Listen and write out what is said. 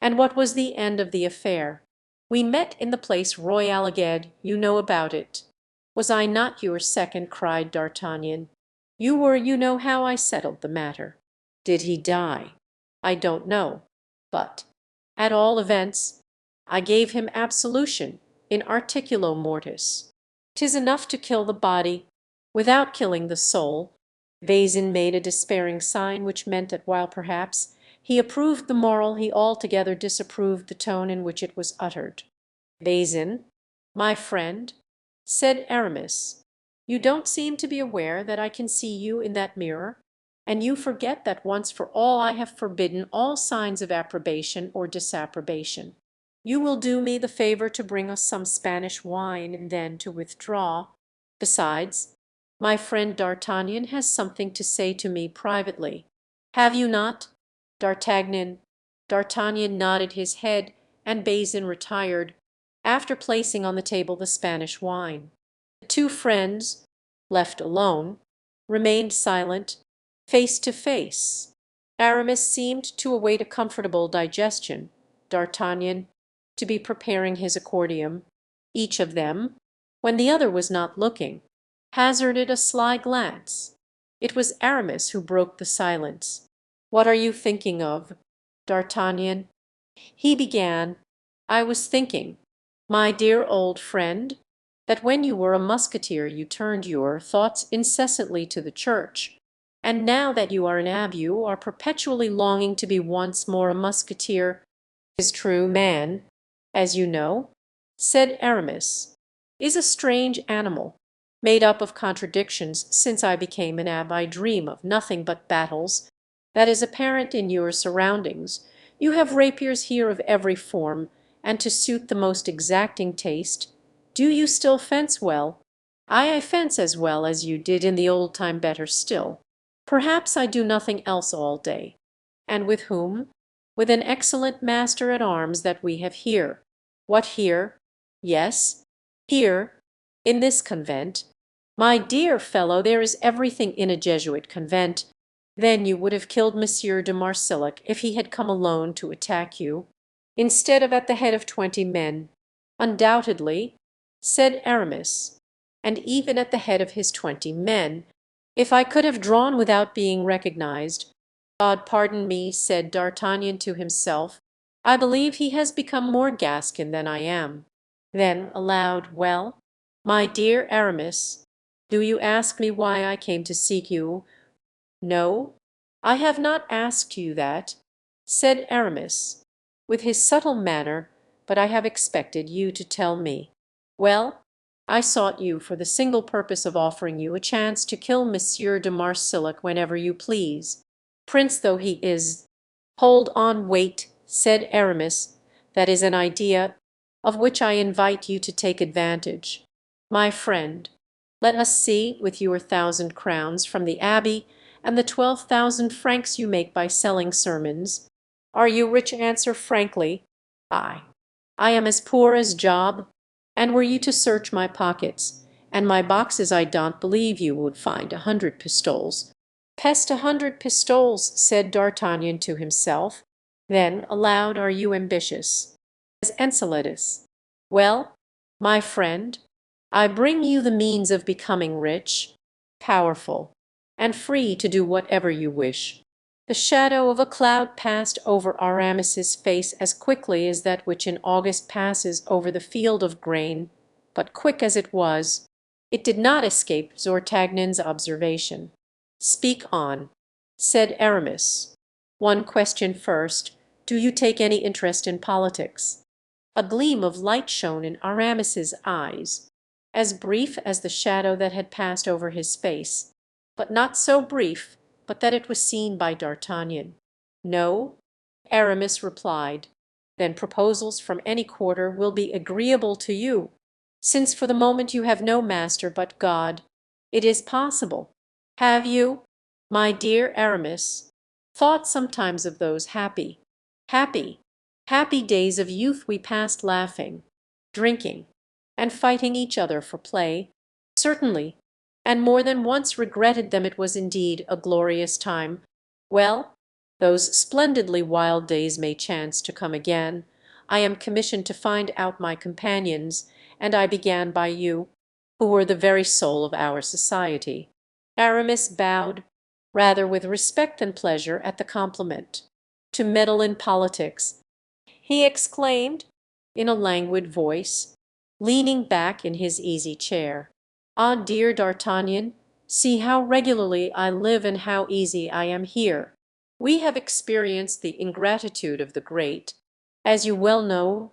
And what was the end of the affair? We met in the Place Royale again, you know about it. Was I not your second? Cried D'Artagnan. You were, you know how I settled the matter. Did he die? I don't know. But, at all events, I gave him absolution in articulo mortis. 'Tis enough to kill the body without killing the soul. Bazin made a despairing sign which meant that while perhaps he approved the moral, he altogether disapproved the tone in which it was uttered. "Bazin, my friend," said Aramis, "you don't seem to be aware that I can see you in that mirror, and you forget that once for all I have forbidden all signs of approbation or disapprobation. You will do me the favor to bring us some Spanish wine and then to withdraw. Besides, my friend D'Artagnan has something to say to me privately. Have you not, D'Artagnan?" D'Artagnan nodded his head, and Bazin retired, after placing on the table the Spanish wine. The two friends, left alone, remained silent, face to face. Aramis seemed to await a comfortable digestion, D'Artagnan to be preparing his accordium. Each of them, when the other was not looking, hazarded a sly glance. It was Aramis who broke the silence. "What are you thinking of, D'Artagnan?" He began. "I was thinking, my dear old friend, that when you were a musketeer you turned your thoughts incessantly to the church, and now that you are an abbe you are perpetually longing to be once more a musketeer. Is true, man, as you know," said Aramis, "is a strange animal, made up of contradictions. Since I became an abbe I dream of nothing but battles. That is apparent in your surroundings. You have rapiers here of every form, and to suit the most exacting taste. Do you still fence well? I fence as well as you did in the old time, better still. Perhaps I do nothing else all day. And with whom? With an excellent master at arms that we have here." "What, here?" "Yes, here, in this convent. My dear fellow, there is everything in a Jesuit convent. Then you would have killed Monsieur de Marsillac if he had come alone to attack you, instead of at the head of 20 men." "Undoubtedly," said Aramis, "and even at the head of his 20 men, if I could have drawn without being recognized. God pardon me," said D'Artagnan to himself, "I believe he has become more Gascon than I am." Then aloud, "Well, my dear Aramis, do you ask me why I came to seek you?" "No, I have not asked you that," said Aramis, with his subtle manner, "but I have expected you to tell me. Well, I sought you for the single purpose of offering you a chance to kill Monsieur de Marsillac whenever you please, prince though he is." "Hold on, wait," said Aramis, "that is an idea of which I invite you to take advantage. My friend, let us see, with your 1,000 crowns from the abbey and the 12,000 francs you make by selling sermons, are you rich? Answer frankly." "I I am as poor as Job, and were you to search my pockets and my boxes I don't believe you would find 100 pistoles." "Peste 100 pistoles," said D'Artagnan to himself. Then aloud, "Are you ambitious, as Enceladus? Well, my friend, I bring you the means of becoming rich, powerful, and free to do whatever you wish." The shadow of a cloud passed over Aramis's face as quickly as that which in August passes over the field of grain, but quick as it was, it did not escape D'Artagnan's observation. "Speak on," said Aramis. "One question first. Do you take any interest in politics?" A gleam of light shone in Aramis's eyes, as brief as the shadow that had passed over his face, but not so brief but that it was seen by D'Artagnan. "No," Aramis replied. "Then proposals from any quarter will be agreeable to you, since for the moment you have no master but God. It is possible. Have you, my dear Aramis, thought sometimes of those happy, happy days of youth we passed laughing, drinking, and fighting each other for play?" "Certainly, and more than once regretted them. It was indeed a glorious time. Well, Those splendidly wild days may chance to come again. I am commissioned to find out my companions, and I began by you, who were the very soul of our society." Aramis bowed, rather with respect than pleasure, at the compliment. "To meddle in politics!" he exclaimed, in a languid voice, leaning back in his easy chair. "Ah, dear D'Artagnan, see how regularly I live and how easy I am here. We have experienced the ingratitude of the great, as you well know,